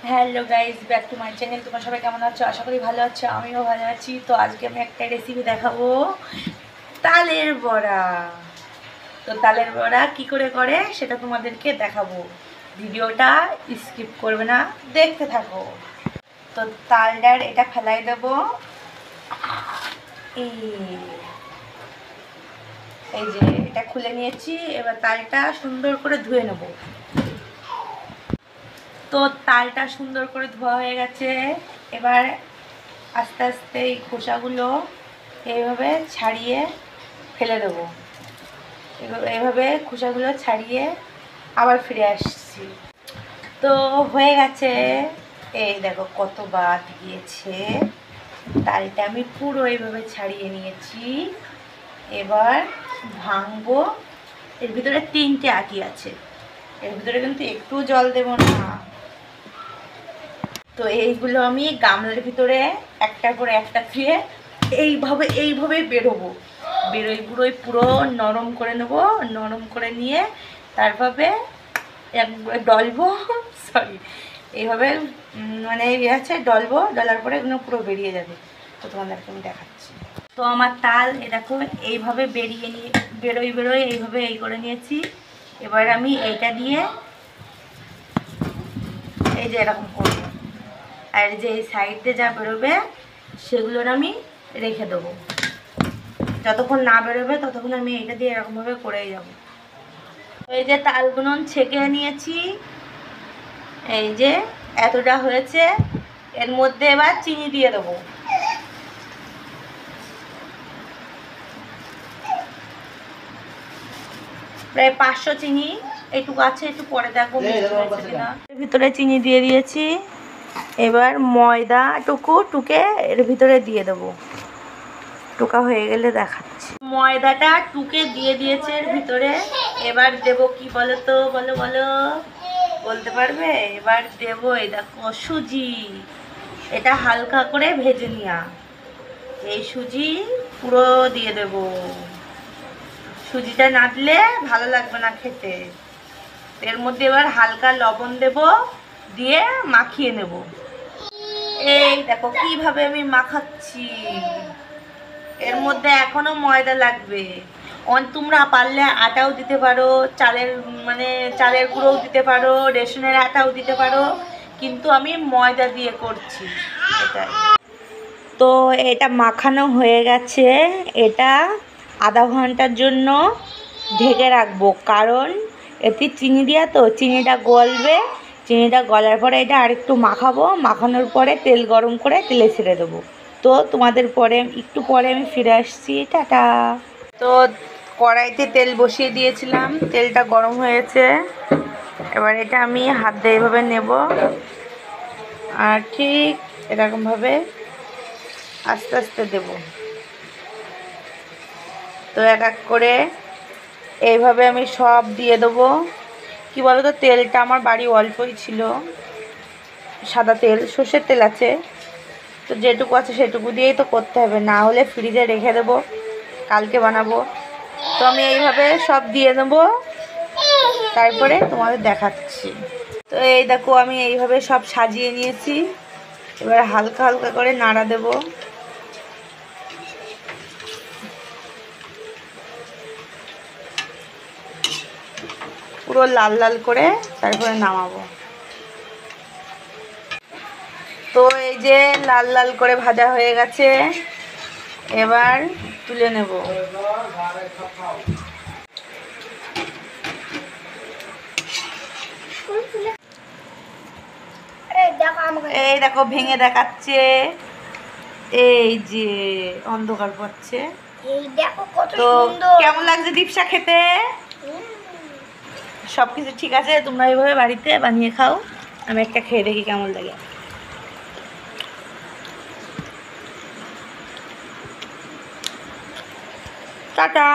Hello guys, back to my channel. তোমরা সবাই কেমন আছো? আশা করি ভালো আছো, আমিও ভালো আছি। তো আজকে আমি একটা রেসিপি দেখাবো, তালের বড়া। তো তালের বড়া কি করে করে সেটা তোমাদেরকে দেখাবো। ভিডিওটা স্কিপ করবে না, দেখতে থাকো। তো তালটার এটা ফেলাই দেবো। এই যে এটা খুলে নিয়েছি, এবার তালটা সুন্দর করে ধুয়ে নেবো। তো তালটা সুন্দর করে ধোয়া হয়ে গেছে। এবার আস্তে আস্তে এই খোসাগুলো এইভাবে ছাড়িয়ে ফেলে দেবো। এইভাবে খোসাগুলো ছাড়িয়ে আবার ফিরে আসছি। তো হয়ে গেছে, এই দেখো কত বাদ গিয়েছে। তালটা আমি পুরো এইভাবে ছাড়িয়ে নিয়েছি। এবার ভাঙবো। এর ভিতরে 3টে আটি আছে, এর ভিতরে কিন্তু একটু জল দেবো না। তো এইগুলো আমি গামলার ভিতরে একটা করে একটা ধুয়ে এইভাবে বেরোই পুরো নরম করে নেব। নরম করে নিয়ে তারপরে ডলবো, এইভাবে মানে আছে ডলবো। ডলার পরে এগুলো পুরো বেরিয়ে যাবে। তো তোমাদেরকে আমি দেখাচ্ছি। তো আমার তাল দেখো এইভাবে বেরোই এইভাবে এই করে নিয়েছি। এবার আমি এইটা দিয়ে এই যে এরকম করবো, আর যে এই সাইডে যা বেরোবে সেগুলোর আমি রেখে দেবো। যতক্ষণ না বেরোবে ততক্ষণ আমি এটা দিয়ে এরকমভাবে করেই যাব। এই যে তালগুলো ছেঁকে নিয়েছি, এই যে এতটা হয়েছে। এর মধ্যে এবার চিনি দিয়ে দেবো। প্রায় 500 চিনি, এইটুকু আছে, একটু পরে দেখবো কিনা। এর ভিতরে চিনি দিয়ে দিয়েছি। এবার ময়দা টুকে এর ভিতরে দিয়ে দেবো। টুকা হয়ে গেলে দেখাচ্ছি। ময়দাটা টুকে দিয়ে দিয়েছে এর ভিতরে। এবার দেব কি বলো তো, বলো বলতে পারবে? এবার দেবো এই দেখো সুজি। এটা হালকা করে ভেজে নিয়া এই সুজি পুরো দিয়ে দেব। সুজিটা না দিলে ভালো লাগবে না খেতে। এর মধ্যে এবার হালকা লবণ দেব, দিয়ে মাখিয়ে নেব। এই দেখো কিভাবে আমি মাখাচ্ছি। এর মধ্যে এখনো ময়দা লাগবে। তোমরা পারলে আটাও দিতে পারো, চালের গুঁড়োও দিতে পারো, রেশনের আটাও দিতে পারো, কিন্তু আমি ময়দা দিয়ে করছি এটাই। তো এটা মাখানো হয়ে গেছে। এটা আধা ঘন্টার জন্য ঢেকে রাখবো, কারণ এতে চিনি দেওয়া তো চিনিটা গলবে। চিনিটা গলার পরে এটা আরেকটু মাখাবো। মাখানোর পরে তেল গরম করে তেলে ছেড়ে দেবো। তো তোমাদের একটু পরে আমি ফিরে আসছি। টাটা। তো কড়াইতে তেল বসিয়ে দিয়েছিলাম, তেলটা গরম হয়েছে। এবার এটা আমি হাত দিয়ে এইভাবে নেব, আর ঠিক এরকমভাবে আস্তে আস্তে দেব। তো এক এক করে এইভাবে আমি সব দিয়ে দেবো। কি বলো তো, তেলটা আমার বাড়ি অল্পই ছিল, সাদা তেল, সর্ষের তেল আছে। তো যেটুকু আছে সেটুকু দিয়েই তো করতে হবে, না হলে ফ্রিজে রেখে দেবো, কালকে বানাবো। তো আমি এইভাবে সব দিয়ে দেবো, তারপরে তোমাদের দেখাচ্ছি। তো এই দেখো আমি এইভাবে সব সাজিয়ে নিয়েছি। এবার হালকা হালকা করে নাড়া দেব। পুরো লাল লাল করে তারপরে নামাবো। তো এই যে লাল লাল করে ভাজা হয়ে গেছে, এবার তুলে নেব। এই দেখো ভেঙে দেখাচ্ছে, এই যে অন্ধকার পড়ছে। তো কেমন লাগছে দীপশা খেতে? সবকিছু ঠিক আছে, তোমরা এইভাবে বাড়িতে বানিয়ে খাও। আমি একটা খেয়ে দেখি কেমন লাগে। টাটা।